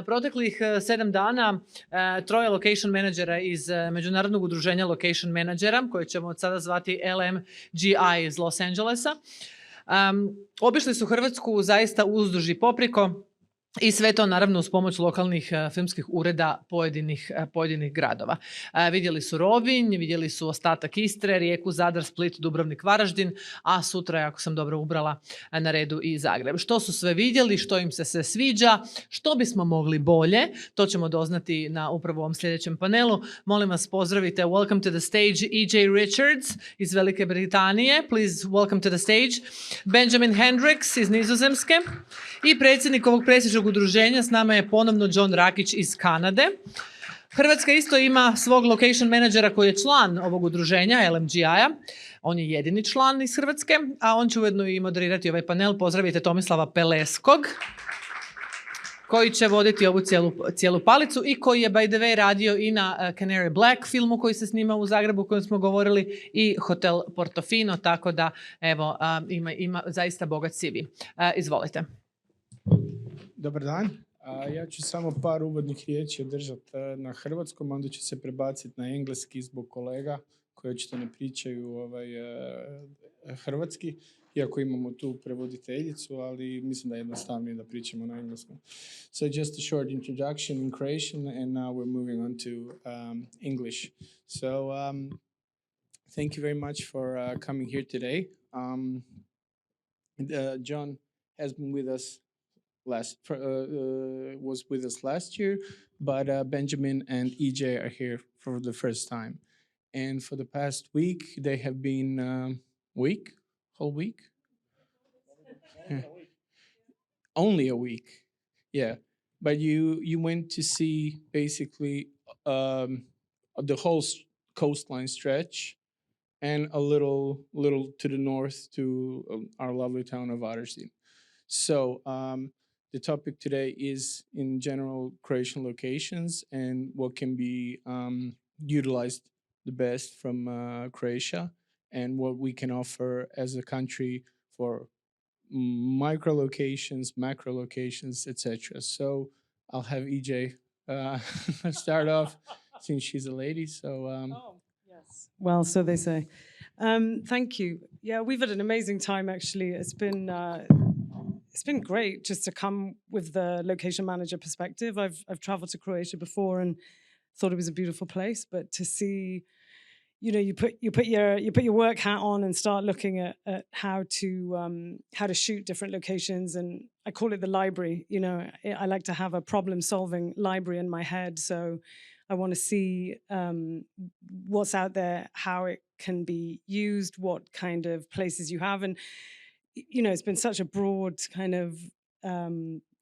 Proteklih 7 dana troje location menadžera iz Međunarodnog udruženja location menadžera, koje ćemo od sada zvati LMGI iz Los Angelesa, obišli su Hrvatsku zaista uzduž i popriko. I sve to naravno uz pomoć lokalnih filmskih ureda pojedinih gradova. Vidjeli su Rovinj, vidjeli su ostatak Istre, Rijeku, Zadar, Split, Dubrovnik, Varaždin, a sutra, ako sam dobro ubrala, na redu i Zagreb. Što su sve vidjeli, što im se sve sviđa, što bismo mogli bolje, to ćemo doznati na upravo ovom sljedećem panelu. Molim vas, pozdravite, welcome to the stage E.J. Richards iz Velike Britanije, please welcome to the stage, Benjamin Hendriks iz Nizozemske i predsjednik ovog prestižnog udruženja s nama je ponovno John Rakich iz Kanade. Hrvatska isto ima svog location menadžera koji je član ovog udruženja LMGI-a. On je jedini član iz Hrvatske, a on će ujedno i moderirati ovaj panel. Pozdravite Tomislava Peleskog, koji će voditi ovu cijelu palicu i koji je, by the way, radio i na Canary Black filmu koji se snima u Zagrebu, o kojem smo govorili, i Hotel Portofino, tako da, evo, ima zaista bogat CV. Izvolite. Dobar dan. Ja ću samo par uvodnih riječi održati na hrvatskom, onda ću se prebaciti na engleski zbog kolega koji očito ne pričaju hrvatski, iako imamo tu prevoditeljicu, ali mislim da je jednostavnije da pričamo na engleskom. So just a short introduction in Croatian, and now we're moving on to English. So thank you very much for coming here today. John has been with us was with us last year, but Benjamin and EJ are here for the first time. And for the past week, they have been whole week? Yeah. Only a week, yeah. But you went to see basically the whole coastline stretch and a little to the north to our lovely town of Varaždin. So the topic today is, in general, Croatian locations and what can be utilized the best from Croatia and what we can offer as a country for micro locations, macro locations, etc. So I'll have EJ start off since she's a lady. So yes. Well, so they say. Thank you. Yeah, we've had an amazing time, actually. It's been great just to come with the location manager perspective. I've traveled to Croatia before and thought it was a beautiful place, but to see, you put your work hat on and start looking at how to shoot different locations, and I call it the library. I like to have a problem-solving library in my head, so I want to see what's out there, how it can be used, what kind of places you have, and it's been such a broad kind of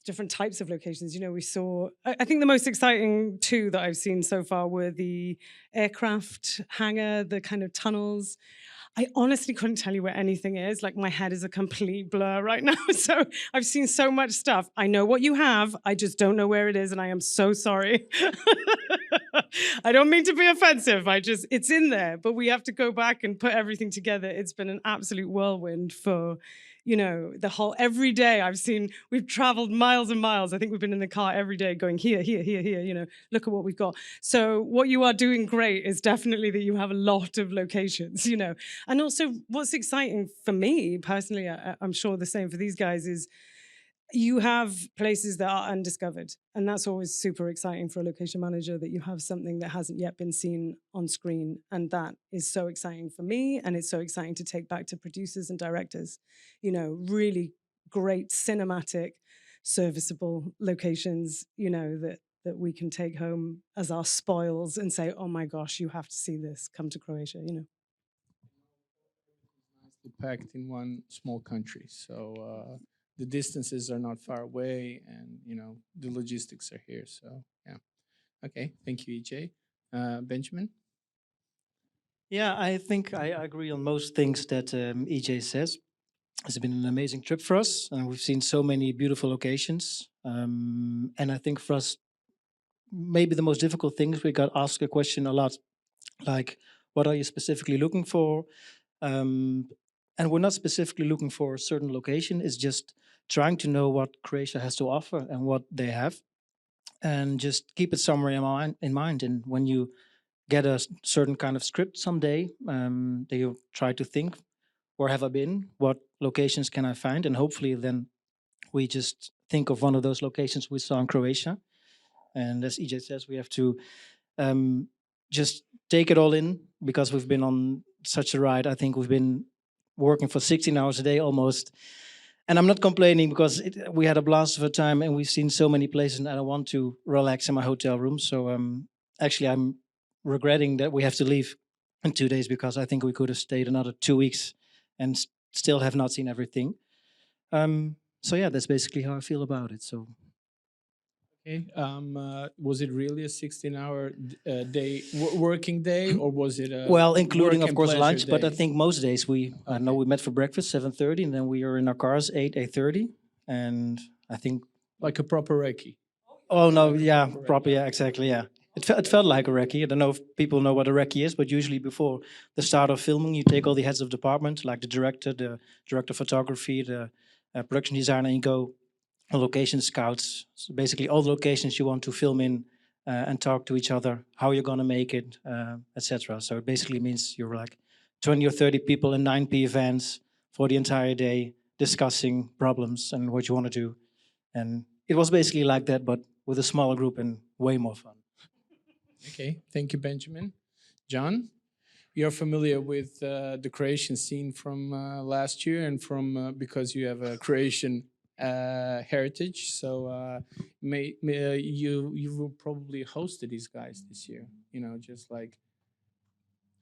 different types of locations. We saw, I think the most exciting two that I've seen so far were the aircraft hangar, the kind of tunnels. I honestly couldn't tell you where anything is. Like, my head is a complete blur right now. So I've seen so much stuff. I know what you have. I just don't know where it is. And I am so sorry. I don't mean to be offensive. It's in there, but we have to go back and put everything together. It's been an absolute whirlwind for, the whole, every day we've traveled miles and miles. I think we've been in the car every day going here, look at what we've got. So what you are doing great is definitely that you have a lot of locations, And also what's exciting for me personally, I'm sure the same for these guys, is you have places that are undiscovered. And that's always super exciting for a location manager, that you have something that hasn't yet been seen on screen. And that is so exciting for me. And it's so exciting to take back to producers and directors, really great cinematic, serviceable locations, that we can take home as our spoils and say, oh my gosh, you have to see this, come to Croatia, Packed in one small country. So the distances are not far away, and the logistics are here. So yeah, okay, thank you, EJ. Benjamin. Yeah, I think I agree on most things that EJ says. It's been an amazing trip for us, and we've seen so many beautiful locations. And I think for us, maybe the most difficult things, we got asked a question a lot, like, what are you specifically looking for? And we're not specifically looking for a certain location. It's just trying to know what Croatia has to offer and what they have. and just keep it somewhere in mind. And when you get a certain kind of script someday, then you try to think, where have I been? What locations can I find? And hopefully then we just think of one of those locations we saw in Croatia. And as EJ says, we have to just take it all in, because we've been on such a ride. I think we've been working for 16 hours a day almost. And I'm not complaining, because we had a blast of a time and we've seen so many places, and I want to relax in my hotel room. So actually, I'm regretting that we have to leave in 2 days, because I think we could have stayed another 2 weeks and still have not seen everything. So yeah, that's basically how I feel about it. So Okay. Was it really a 16-hour day, working day, or was it a well, including work of and course pleasure lunch, but I day? think most days I know Okay. we met for breakfast 7:30, and then we are in our cars 8:30, and I think Like a proper recce? oh no, Like a yeah, proper proper, recce. yeah, exactly, yeah. It felt like a recce. I don't know if people know what a recce is, but usually before the start of filming, you take all the heads of department, like the director of photography, the production designer, and you go on location scouts. So basically, all the locations you want to film in, and talk to each other, how you're gonna make it, etc. So it basically means you're like 20 or 30 people in 9P vans for the entire day, discussing problems and what you want to do. And it was basically like that, but with a smaller group and way more fun. Okay. Thank you, Benjamin. John, you're familiar with the Croatian scene from last year, and from because you have a Croatian heritage. So you will probably hosted these guys this year. You know, just like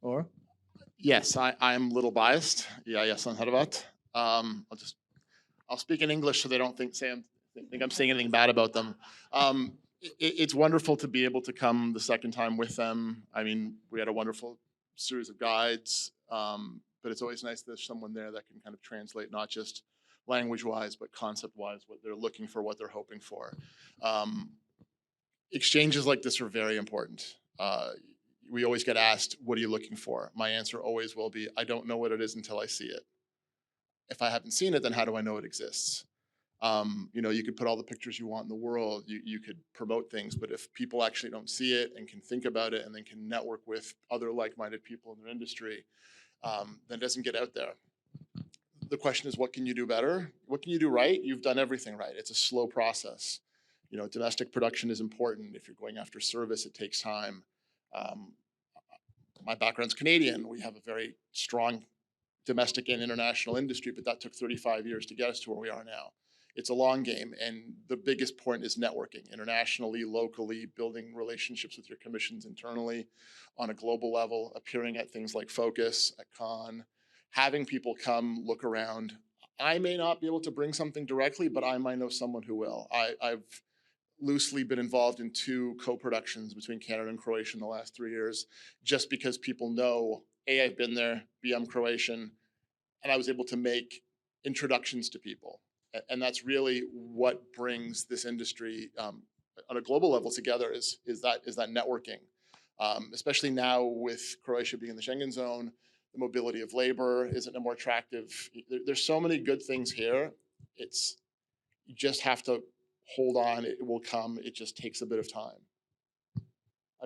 or Yes, I'm a little biased. Yeah, yes, on Hrvat. I'll speak in English so they don't think I'm saying anything bad about them. It's wonderful to be able to come the second time with them. I mean, we had a wonderful series of guides, but it's always nice there's someone there that can kind of translate not just language-wise, but concept-wise, what they're looking for, what they're hoping for. Exchanges like this are very important. We always get asked, what are you looking for? My answer always will be, I don't know what it is until I see it. If I haven't seen it, then how do I know it exists? You could put all the pictures you want in the world, you could promote things, but if people actually don't see it and can think about it and then can network with other like-minded people in their industry, then it doesn't get out there. The question is, what can you do better? What can you do right? You've done everything right. It's a slow process. Domestic production is important. If you're going after service, it takes time. My background's Canadian. We have a very strong domestic and international industry, but that took 35 years to get us to where we are now. It's a long game, and the biggest point is networking internationally, locally, building relationships with your commissions internally on a global level, appearing at things like Focus, at Cannes, having people come look around. I may not be able to bring something directly, but I might know someone who will. I've loosely been involved in 2 co-productions between Canada and Croatia in the last 3 years, just because people know, A, I've been there, B, I'm Croatian, and I was able to make introductions to people. And that's really what brings this industry on a global level together is that networking. Especially now with Croatia being in the Schengen zone, the mobility of labor isn't more attractive. There's so many good things here. You just have to hold on, it will come. It just takes a bit of time.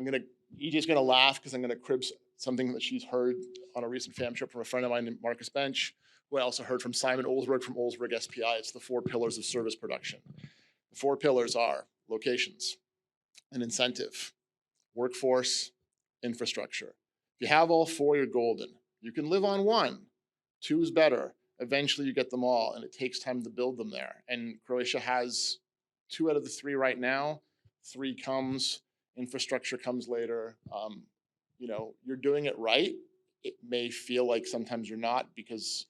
EJ's gonna laugh because I'm gonna crib something that she's heard on a recent fam trip from a friend of mine named Marcus Bench, who I also heard from Simon Olsberg from Olsberg SPI. It's the 4 pillars of service production. The 4 pillars are locations, an incentive, workforce, infrastructure. If you have all 4, you're golden. You can live on 1, 2 is better. Eventually you get them all, and it takes time to build them there. And Croatia has 2 out of the 3 right now. 3 comes, infrastructure comes later. You're doing it right. It may feel like sometimes you're not, because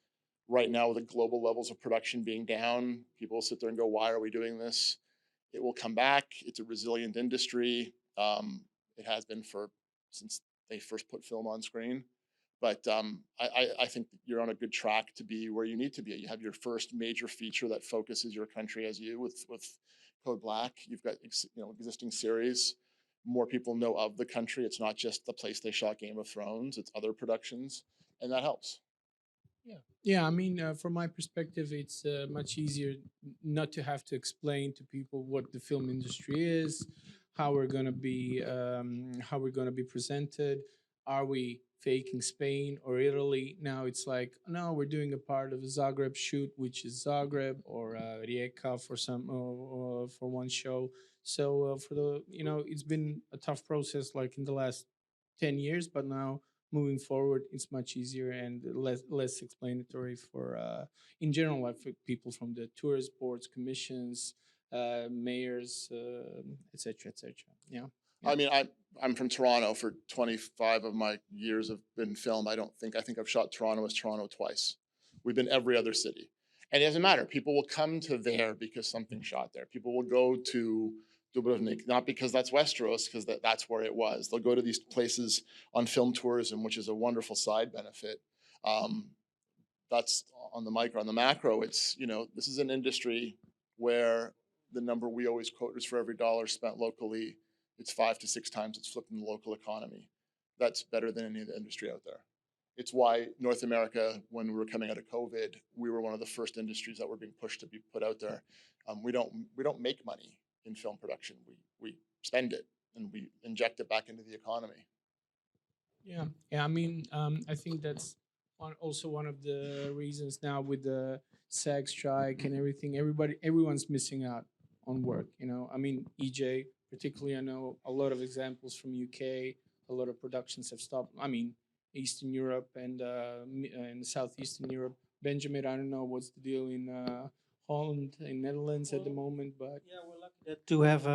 right now with the global levels of production being down, people will sit there and go, why are we doing this? It will come back. It's a resilient industry. It has been since they first put film on screen. But I think you're on a good track to be where you need to be. You have your first major feature that focuses your country as you with Code Black. You've got existing series. More people know of the country. It's not just the place they shot Game of Thrones. It's other productions, and that helps. Yeah, I mean, from my perspective, it's much easier not to have to explain to people what the film industry is, how we're gonna be presented. Are we faking Spain or Italy? Now it's like, no, we're doing a part of a Zagreb shoot, which is Zagreb, or Rijeka for some for one show. So for the it's been a tough process like in the last 10 years, but now moving forward, it's much easier and less explanatory for in general, like for people from the tourist boards, commissions, mayors, etc., etc. Yeah. I mean, I'm from Toronto. For 25 of my years have been film. I think I've shot Toronto as Toronto twice. We've been every other city. And it doesn't matter. People will come to there because something shot there. People will go to Dubrovnik, not because that's Westeros, because that's where it was. They'll go to these places on film tourism, which is a wonderful side benefit. That's on the micro. On the macro, it's, this is an industry where the number we always quote is for every dollar spent locally, it's 5 to 6 times it's flipped in the local economy. That's better than any of the industry out there. It's why North America, when we were coming out of COVID, we were one of the first industries that were being pushed to be put out there. We don't make money in film production. We spend it and we inject it back into the economy. Yeah. I mean, I think that's also one of the reasons now with the SAG strike and everything. Everyone's missing out on work. I mean, EJ particularly. I know a lot of examples from UK. A lot of productions have stopped. I mean, Eastern Europe and Southeastern Europe. Benjamin, I don't know what's the deal in Holland, in Netherlands at the moment, but Yeah, we're lucky to have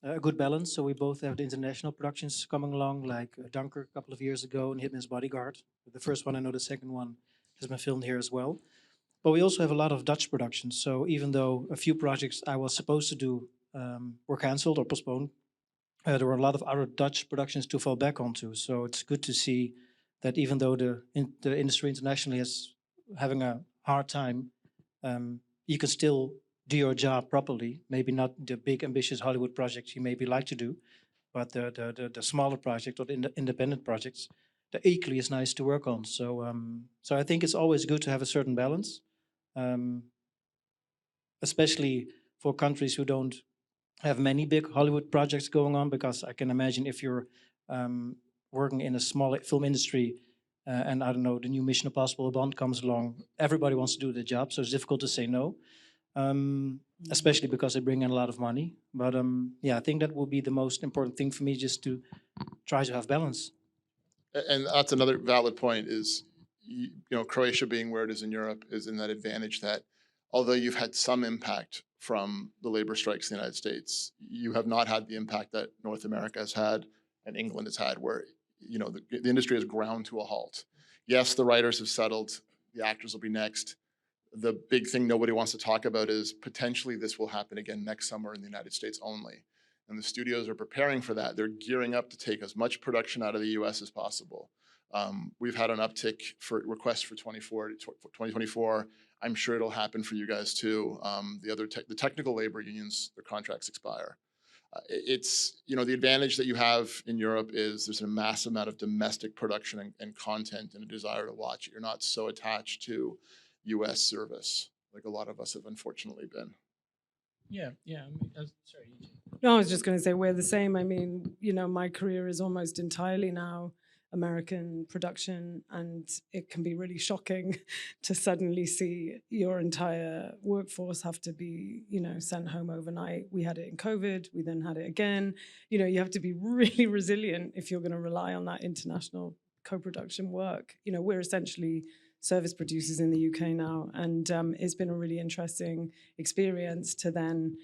a good balance. So we both have the international productions coming along, like Dunkirk a couple of years ago and Hitman's Bodyguard. The first one, I know the second one has been filmed here as well. But we also have a lot of Dutch productions. So even though a few projects I was supposed to do were cancelled or postponed, there were a lot of other Dutch productions to fall back onto. So it's good to see that even though the industry internationally is having a hard time, you can still do your job properly. Maybe not the big ambitious Hollywood projects you maybe like to do, but the smaller project or the independent projects, they're equally as nice to work on. So so I think it's always good to have a certain balance, especially for countries who don't have many big Hollywood projects going on, because I can imagine if you're working in a small film industry and I don't know, the new Mission Impossible Bond comes along, everybody wants to do the job, so it's difficult to say no, especially because they bring in a lot of money. But yeah, I think that will be the most important thing for me, just to try to have balance. And that's another valid point is, Croatia being where it is in Europe is in that advantage that although you've had some impact from the labor strikes in the United States, you have not had the impact that North America has had and England has had, where the industry has ground to a halt. Yes, the writers have settled, the actors will be next. The big thing nobody wants to talk about is potentially this will happen again next summer in the United States only. And the studios are preparing for that. They're gearing up to take as much production out of the US as possible. We've had an uptick for requests for 2024. I'm sure it'll happen for you guys too. The technical labor unions, their contracts expire. It's, the advantage that you have in Europe is there's a massive amount of domestic production and content and a desire to watch it. You're not so attached to US service like a lot of us have unfortunately been. yeah. I mean, sorry. No, I was just going to say we're the same. I mean, my career is almost entirely now American production, and it can be really shocking to suddenly see your entire workforce have to be, sent home overnight. We had it in COVID, we then had it again. You have to be really resilient if you're going to rely on that international co-production work. We're essentially service producers in the UK now, and it's been a really interesting experience to then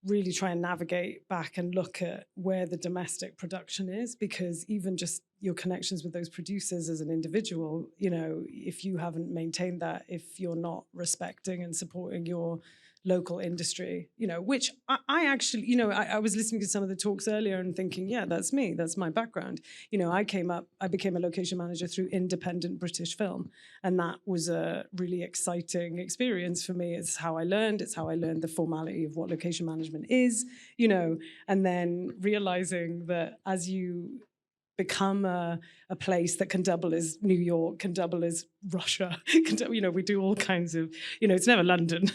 really try and navigate back and look at where the domestic production is, because even just your connections with those producers as an individual, if you haven't maintained that, if you're not respecting and supporting your local industry, which I actually, I was listening to some of the talks earlier and thinking, yeah, that's me, that's my background. I became a location manager through independent British film. And that was a really exciting experience for me. It's how I learned the formality of what location management is, and then realizing that as you become a place that can double as New York, can double as Russia. You know, we do all kinds of, you know, it's never London.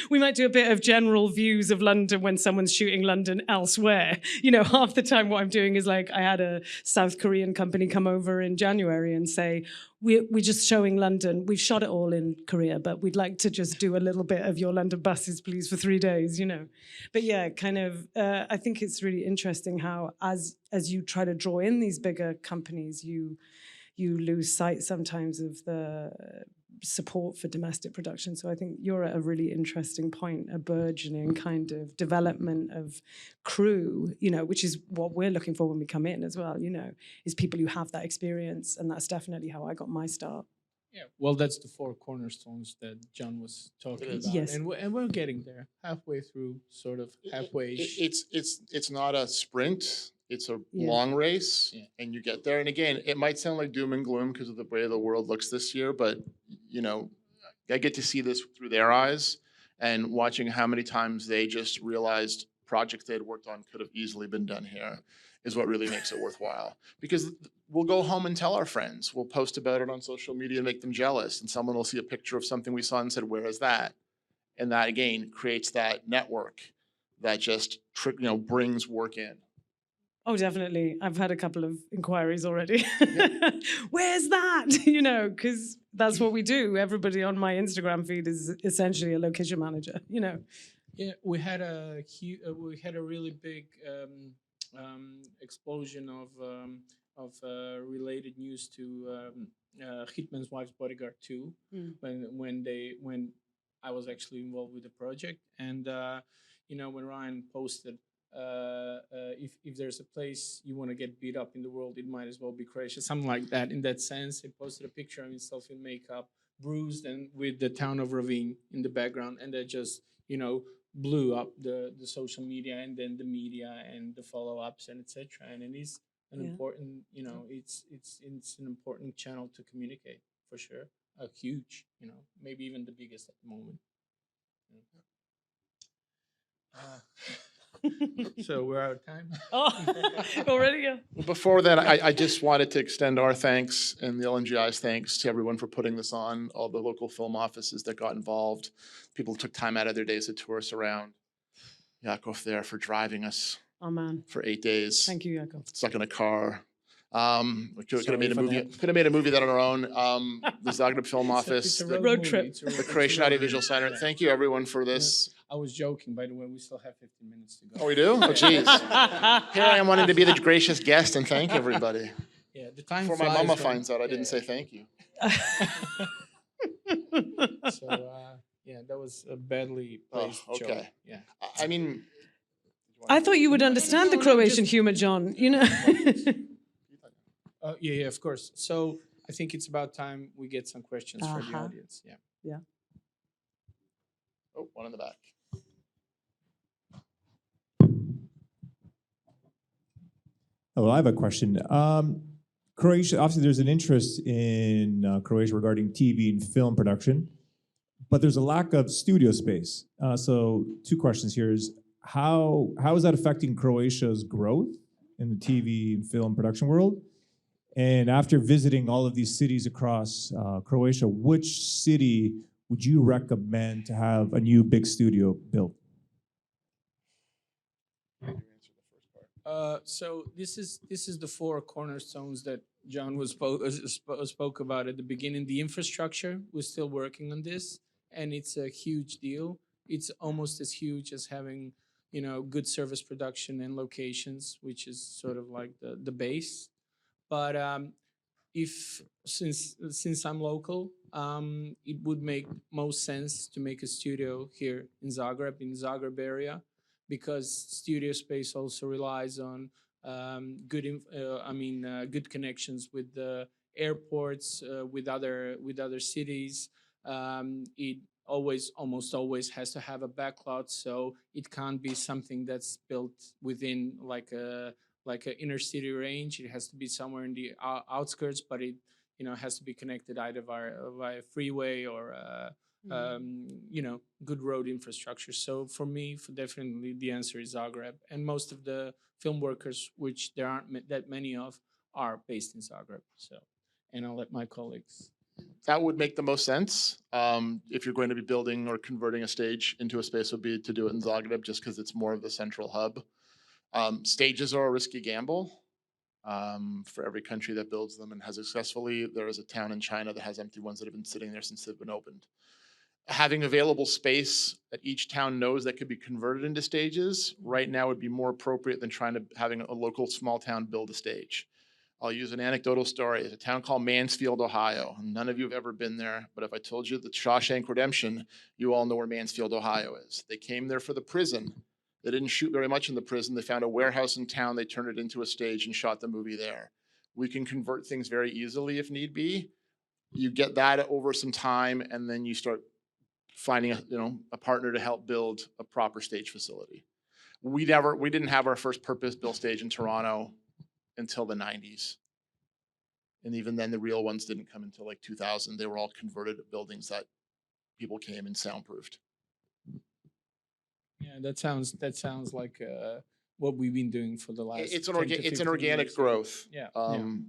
We might do a bit of general views of London when someone's shooting London elsewhere. You know, half the time what I'm doing is like, I had a South Korean company come over in January and say, we're just showing London. We've shot it all in Korea, but we'd like to just do a little bit of your London buses, please, for 3 days, you know. But yeah, kind of, I think it's really interesting how as you try to draw in these bigger companies, you lose sight sometimes of the support for domestic production. So I think you're at a really interesting point, a burgeoning kind of development of crew, you know, which is what we're looking for when we come in as well, you know, is people who have that experience. And that's definitely how I got my start. Yeah, well, that's the 4 cornerstones that John was talking about. Yes. And we're getting there, halfway through, sort of halfway. It's not a sprint. It's a Yeah. long race, Yeah. and you get there. And again, it might sound like doom and gloom because of the way the world looks this year, but you know, I get to see this through their eyes and watching how many times they just realized projects they had worked on could have easily been done here is what really makes it worthwhile. Because we'll go home and tell our friends. We'll post about it on social media and make them jealous. And someone will see a picture of something we saw and said, "Where is that?" And that again creates that network that just brings work in. Oh, definitely. I've had a couple of inquiries already. Where's that? You know, because that's what we do. Everybody on my Instagram feed is essentially a location manager, you know. Yeah, we had a really big explosion of related news to Hitman's Wife's Bodyguard 2 when I was actually involved with the project, and you know, when Ryan posted if there's a place you want to get beat up in the world, it might as well be Croatia, something like that. In that sense, he posted a picture of himself in makeup, bruised, and with the town of Ravine in the background, and that just, you know, blew up the social media and then the media and the follow-ups and etc. And it is an important, you know, it's an important channel to communicate for sure. A huge, you know, maybe even the biggest at the moment. So we're out of time. Oh, already? Yeah. Well, before that, I just wanted to extend our thanks and the LMGI's thanks to everyone for putting this on, all the local film offices that got involved, people who took time out of their days to tour us around. Yakov there for driving us Oh, man. for 8 days. Thank you, Yakov. Stuck in a car. We could have made a movie. Could have made a movie that on our own. The Zagreb Film Office, road trip. the Croatian Audiovisual Center. Yeah. Thank you, everyone, for this. I was joking, by the way. We still have 15 minutes to go. Oh, we do? Oh, geez. Here I am wanting to be the gracious guest and thank everybody. Yeah, the time Before my flies mama when- finds out I didn't say thank you. So yeah, that was a badly placed joke. Okay. Yeah. I mean, I thought you would understand the Croatian humor, John, you know. Yeah, of course. So I think it's about time we get some questions from the audience. Yeah. Yeah. Oh, one in the back. Hello, I have a question. Croatia, obviously there's an interest in Croatia regarding TV and film production, but there's a lack of studio space. So 2 questions here is, how is that affecting Croatia's growth in the TV and film production world? And after visiting all of these cities across Croatia, which city would you recommend to have a new big studio built? So this is the 4 cornerstones that John spoke about at the beginning. The infrastructure, we're still working on this, and it's a huge deal. It's almost as huge as having, you know, good service production and locations, which is sort of like the base. But since I'm local, it would make most sense to make a studio here in Zagreb area, because studio space also relies on good connections with the airports, with other cities. It almost always has to have a backlot, so it can't be something that's built within like a inner city range. It has to be somewhere in the outskirts, but it, you know, has to be connected either via freeway or you know, good road infrastructure. So for me, definitely the answer is Zagreb, and most of the film workers, which there aren't that many of, are based in Zagreb. So, and I'll let my colleagues. That would make the most sense. If you're going to be building or converting a stage into a space, would be to do it in Zagreb, just because it's more of the central hub. Stages are a risky gamble for every country that builds them and has successfully. There is a town in China that has empty ones that have been sitting there since they've been opened. Having available space that each town knows that could be converted into stages right now would be more appropriate than trying to having a local small town build a stage. I'll use an anecdotal story. There's a town called Mansfield, Ohio. None of you have ever been there, but if I told you the Shawshank Redemption, you all know where Mansfield, Ohio is. They came there for the prison. They didn't shoot very much in the prison. They found a warehouse in town. They turned it into a stage and shot the movie there. We can convert things very easily if need be. You get that over some time, and then you start finding a partner to help build a proper stage facility. We didn't have our first purpose-built stage in Toronto until the 90s. And even then, the real ones didn't come until like 2000. They were all converted buildings that people came and soundproofed. Yeah, that sounds like what we've been doing for the last. It's an 10 to it's 15 an organic years. growth. Yeah.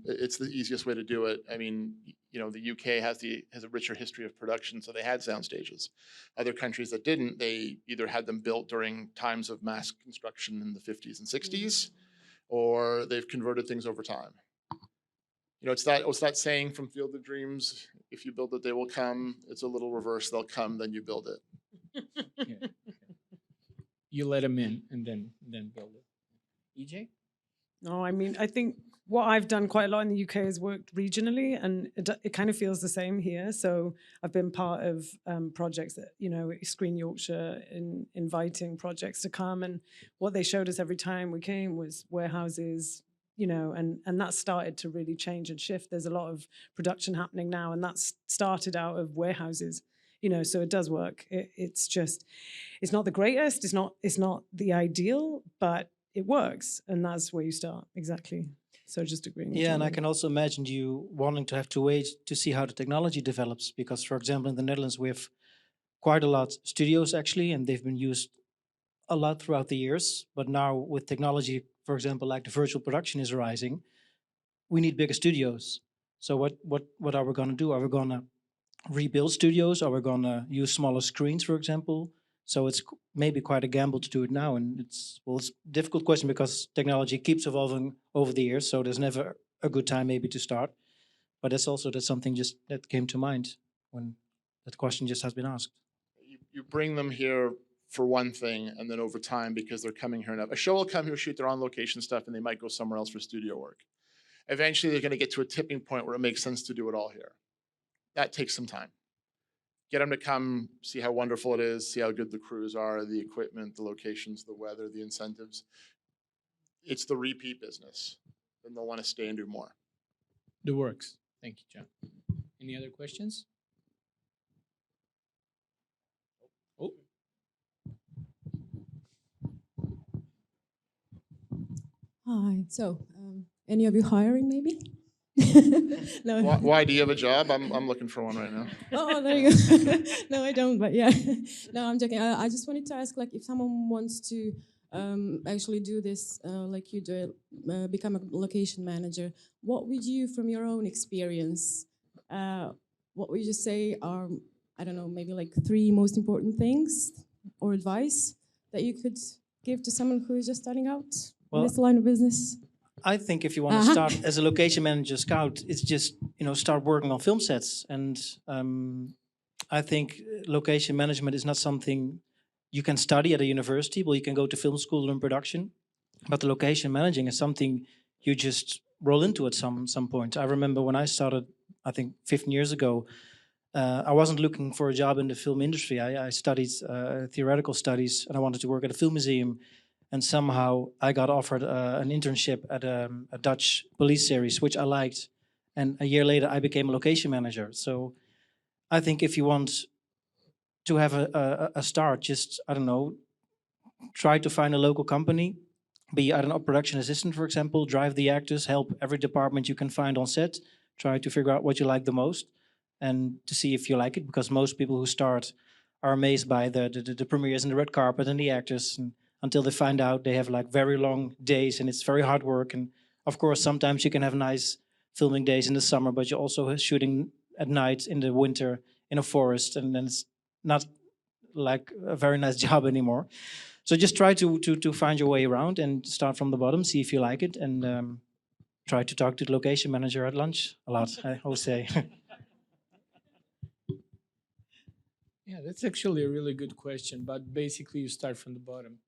It's the easiest way to do it. I mean, the UK has a richer history of production, so they had sound stages. Other countries that didn't, they either had them built during times of mass construction in the 50s and 60s, or they've converted things over time. It's that saying from Field of Dreams: if you build it, they will come. It's a little reverse: they'll come, then you build it. Yeah. You let them in and then build it. EJ? No, I mean, I think what I've done quite a lot in the UK is worked regionally, and it kind of feels the same here. So I've been part of projects that, Screen Yorkshire, inviting projects to come. And what they showed us every time we came was warehouses, and that started to really change and shift. There's a lot of production happening now, and that's started out of warehouses. So it does work. It's not the greatest. It's not the ideal, but it works, and that's where you start. Exactly. So just agreeing. with Yeah, and I Jordan. can also imagine you wanting to have to wait to see how the technology develops, because, for example, in the Netherlands we have quite a lot of studios actually, and they've been used a lot throughout the years. But now with technology, for example, like the virtual production is rising, we need bigger studios. So what are we going to do? Are we going to rebuild studios? Are we going to use smaller screens, for example? So it's maybe quite a gamble to do it now. And it's a difficult question because technology keeps evolving over the years. So there's never a good time maybe to start. But that's something just that came to mind when that question just has been asked. You bring them here for one thing, and then over time, because they're coming here enough, a show will come here, shoot their on location stuff, and they might go somewhere else for studio work. Eventually, they're going to get to a tipping point where it makes sense to do it all here. That takes some time. Get them to come, see how wonderful it is, see how good the crews are, the equipment, the locations, the weather, the incentives. It's the repeat business. Then they'll want to stay and do more. The works. Thank you, John. Any other questions? Oh. Hi. So, any of you hiring, maybe? No. Why do you have a job? I'm looking for one right now. Oh, there you go. No, I don't. But yeah, no, I'm joking. I just wanted to ask, like, if someone wants to actually do this, like you do, become a location manager, what would you, from your own experience, what would you say are, I don't know, maybe like 3 most important things or advice that you could give to someone who is just starting out in this line of business? I think if you want to start as a location manager scout, it's just, start working on film sets. And I think location management is not something you can study at a university. Well, you can go to film school and production, but the location managing is something you just roll into at some point. I remember when I started, I think 15 years ago, I wasn't looking for a job in the film industry. I studied theoretical studies, and I wanted to work at a film museum. And somehow I got offered an internship at a Dutch police series, which I liked. And a year later, I became a location manager. So I think if you want to have a start, just, I don't know, try to find a local company, be, I don't know, production assistant, for example, drive the actors, help every department you can find on set, try to figure out what you like the most and to see if you like it, because most people who start are amazed by the premieres and the red carpet and the actors, and until they find out they have like very long days and it's very hard work. And of course, sometimes you can have nice filming days in the summer, but you're also shooting at night in the winter in a forest, and then it's not like a very nice job anymore. So just try to find your way around and start from the bottom, see if you like it, and try to talk to the location manager at lunch a lot, I always say. Yeah, that's actually a really good question. But basically, you start from the bottom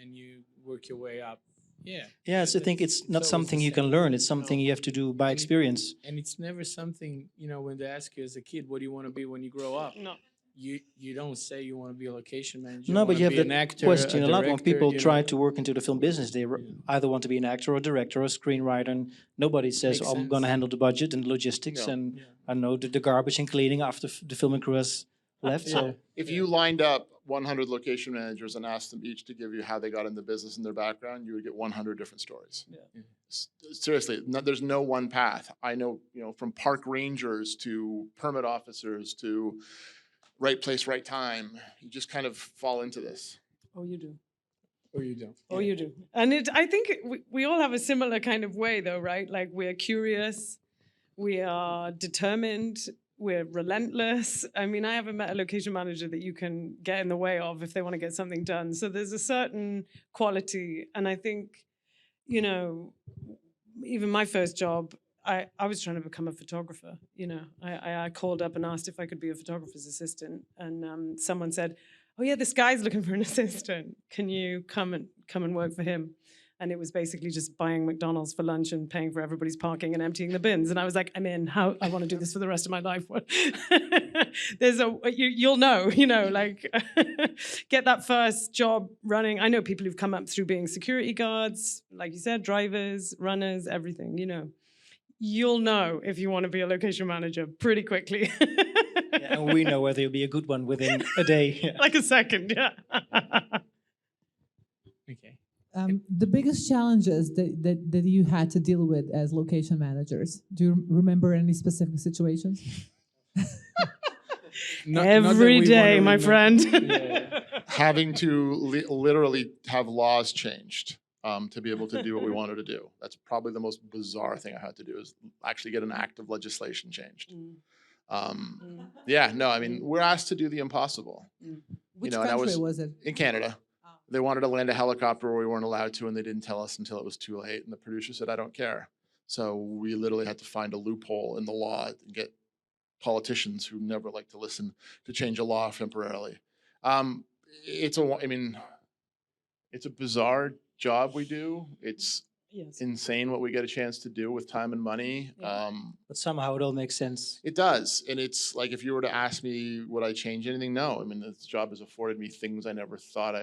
and you work your way up. Yeah. Yes, I think it's not always something the you can same. learn. It's something you have to do by experience. And it's never something, you know, when they ask you as a kid, what do you want to be when you grow up? No. You don't say you want to be a location manager. No, but you have an that actor, question a lot when director, people you try know. to work into the film business. They either want to be an actor or director or a screenwriter, and nobody says, Makes "Oh, I'm going to sense. handle the budget and logistics No. and I know the garbage and cleaning after the filming crew has left." So If you lined up 100 location managers and asked them each to give you how they got in the business and their background, you would get 100 different stories. Yeah. Seriously, there's no one path. I know, from park rangers to permit officers to right place, right time. You just kind of fall into this. Oh, you do. Or you don't. Oh, you do. And I think we all have a similar kind of way, though, right? Like, we're curious, we are determined, we're relentless. I mean, I haven't met a location manager that you can get in the way of if they want to get something done. So there's a certain quality. And I think, even my first job, I was trying to become a photographer. I called up and asked if I could be a photographer's assistant. And someone said, "Oh yeah, this guy's looking for an assistant. Can you come and work for him?" And it was basically just buying McDonald's for lunch and paying for everybody's parking and emptying the bins. And I was like, I'm in. How I want to do this for the rest of my life. You'll know, like get that first job running. I know people who've come up through being security guards, like you said, drivers, runners, everything. You'll know if you want to be a location manager pretty quickly. yeah, and we know whether you'll be a good one within a day. Like a second, yeah. Okay. The biggest challenges that you had to deal with as location managers. Do you remember any specific situations? Every day, my friend. Having to literally have laws changed to be able to do what we wanted to do. That's probably the most bizarre thing I had to do, is actually get an act of legislation changed. Yeah, no, I mean, we're asked to do the impossible. Which and country was it? In Canada. They wanted to land a helicopter where we weren't allowed to, and they didn't tell us until it was too late. And the producer said, "I don't care." So we literally had to find a loophole in the law and get politicians who never like to listen to change a law temporarily. It's a bizarre job we do. It's insane what we get a chance to do with time and money. Yeah. But somehow it all makes sense. It does. And it's like, if you were to ask me, would I change anything? No. I mean, this job has afforded me things I never thought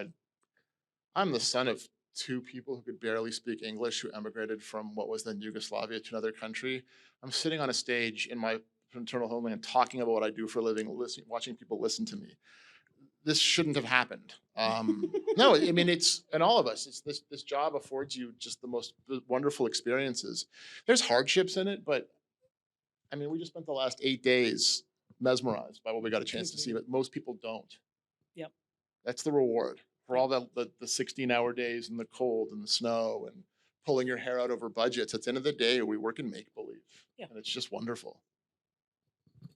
I'm the son of two people who could barely speak English, who emigrated from what was then Yugoslavia to another country. I'm sitting on a stage in my maternal homeland talking about what I do for a living, watching people listen to me. This shouldn't have happened. No, I mean, and all of us, this job affords you just the most wonderful experiences. There's hardships in it, but I mean, we just spent the last 8 days mesmerized by what we got a chance to see, but most people don't. Yep. That's the reward for all the 16-hour days in the cold and the snow and pulling your hair out over budgets. At the end of the day, we work in make-believe. Yeah. And it's just wonderful.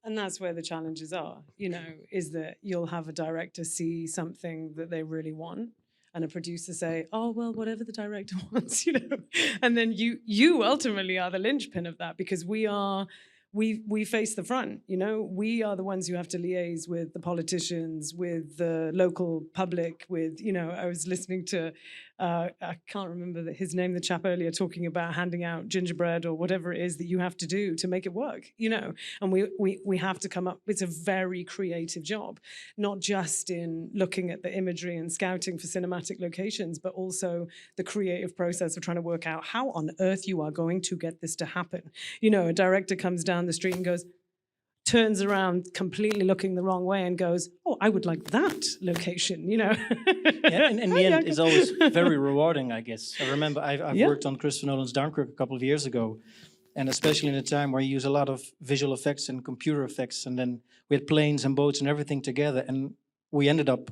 And that's where the challenges are, is that you'll have a director see something that they really want, and a producer say, "Oh, well, whatever the director wants," and then you ultimately are the linchpin of that, because we face the front, we are the ones who have to liaise with the politicians, with the local public, with, I was listening to, I can't remember his name, the chap earlier, talking about handing out gingerbread or whatever it is that you have to do to make it work, and we have to come up, it's a very creative job, not just in looking at the imagery and scouting for cinematic locations, but also the creative process of trying to work out how on earth you are going to get this to happen. A director comes down the street and turns around completely looking the wrong way and goes, "Oh, I would like that location," Yeah, and in the end, it's always very rewarding, I guess. I remember I've worked on Christopher Nolan's Dunkirk a couple of years ago, and especially in a time where you use a lot of visual effects and computer effects, and then we had planes and boats and everything together, and we ended up,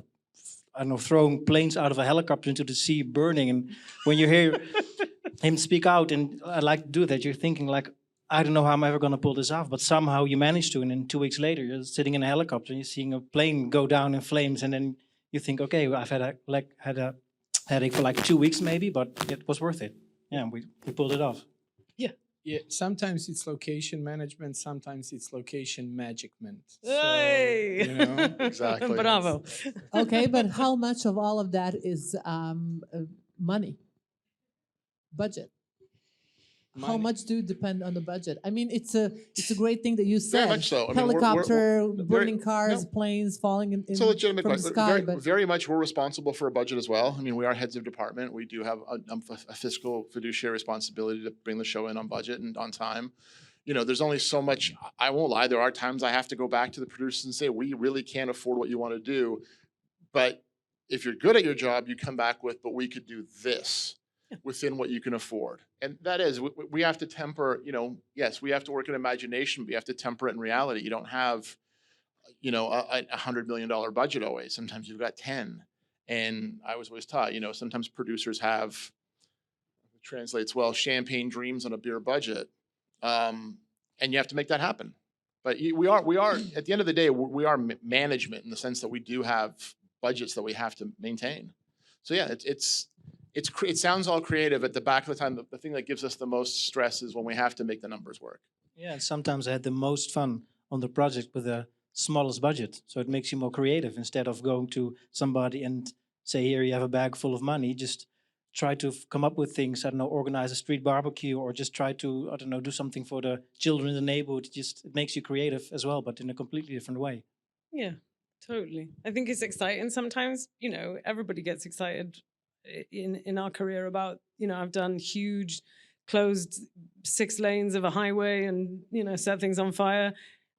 I don't know, throwing planes out of a helicopter into the sea, burning. And when you hear him speak out, and I like to do that, you're thinking like, I don't know how I'm ever going to pull this off, but somehow you manage to. And then 2 weeks later, you're sitting in a helicopter and you're seeing a plane go down in flames. And then you think, okay, well, I've had a headache for like 2 weeks maybe, but it was worth it. Yeah, we pulled it off. Yeah, sometimes it's location management, sometimes it's location magicment. Hey! You know, Exactly. Bravo. Okay, but how much of all of that is money? Budget. How money. much do depend on the budget? I mean, it's a great thing that you said. Very much so. I mean, Helicopter, we're burning cars, no. planes falling in It's a legitimate from the question. sky. Very, very much we're responsible for a budget as well. I mean, we are heads of department. We do have a fiscal fiduciary responsibility to bring the show in on budget and on time. You know, there's only so much, I won't lie, there are times I have to go back to the producers and say, we really can't afford what you want to do. But if you're good at your job, you come back with, but we could do this within what you can afford. And that is, we have to temper, you know, yes, we have to work in imagination, but you have to temper it in reality. You don't have, you know, a $100 million budget always. Sometimes you've got 10. And I was always taught, you know, sometimes producers have, translates well, champagne dreams on a beer budget. And you have to make that happen. But we are, at the end of the day, we are management in the sense that we do have budgets that we have to maintain. So yeah, it sounds all creative. At the back of the time, the thing that gives us the most stress is when we have to make the numbers work. Yeah, and sometimes I had the most fun on the project with the smallest budget. So it makes you more creative instead of going to somebody and say, here, you have a bag full of money. Just try to come up with things. I don't know, organize a street barbecue or just try to, I don't know, do something for the children in the neighborhood. It makes you creative as well, but in a completely different way. Yeah, totally. I think it's exciting sometimes. You know, everybody gets excited in our career about, you know, I've done huge closed 6 lanes of a highway and, you know, set things on fire.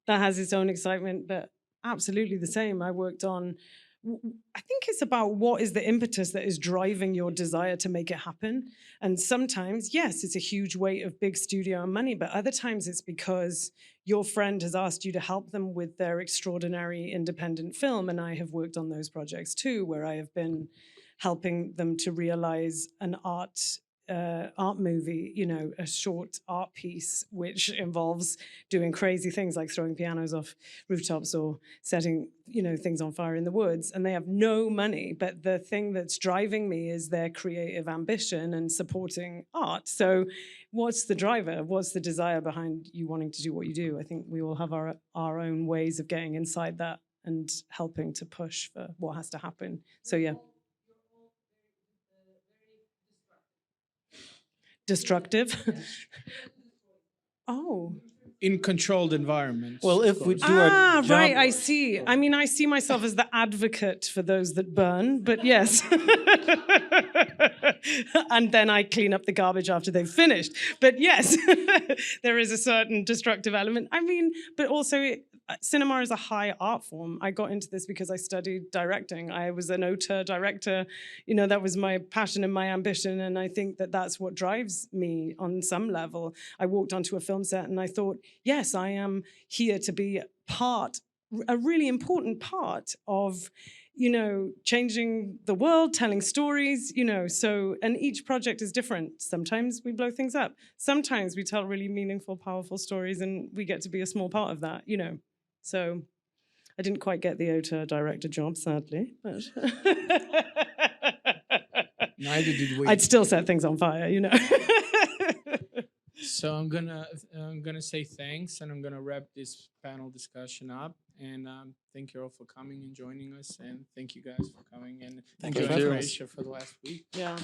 That has its own excitement, but absolutely the same. I worked on, I think it's about what is the impetus that is driving your desire to make it happen. And sometimes, yes, it's a huge weight of big studio and money, but other times it's because your friend has asked you to help them with their extraordinary independent film. And I have worked on those projects too, where I have been helping them to realize an art movie, you know, a short art piece, which involves doing crazy things like throwing pianos off rooftops or setting, you know, things on fire in the woods. And they have no money, but the thing that's driving me is their creative ambition and supporting art. So what's the driver? What's the desire behind you wanting to do what you do? I think we all have our own ways of getting inside that and helping to push for what has to happen. So yeah. Destructive. Oh. In controlled environments. Well, if we do our job, right, I see. I mean, I see myself as the advocate for those that burn, but yes. And then I clean up the garbage after they've finished. But yes, there is a certain destructive element. I mean, but also cinema is a high art form. I got into this because I studied directing. I was an auteur director. You know, that was my passion and my ambition. And I think that that's what drives me on some level. I walked onto a film set and I thought, yes, I am here to be a really important part of, you know, changing the world, telling stories, you know, so, and each project is different. Sometimes we blow things up. Sometimes we tell really meaningful, powerful stories and we get to be a small part of that, you know. So I didn't quite get the auteur director job, sadly, but Neither did we. I'd still set things on fire, you know. So I'm gonna say thanks, and I'm gonna wrap this panel discussion up. And thank you all for coming and joining us, and thank you guys for coming and Thank enjoying you. Croatia for the last week. Yeah.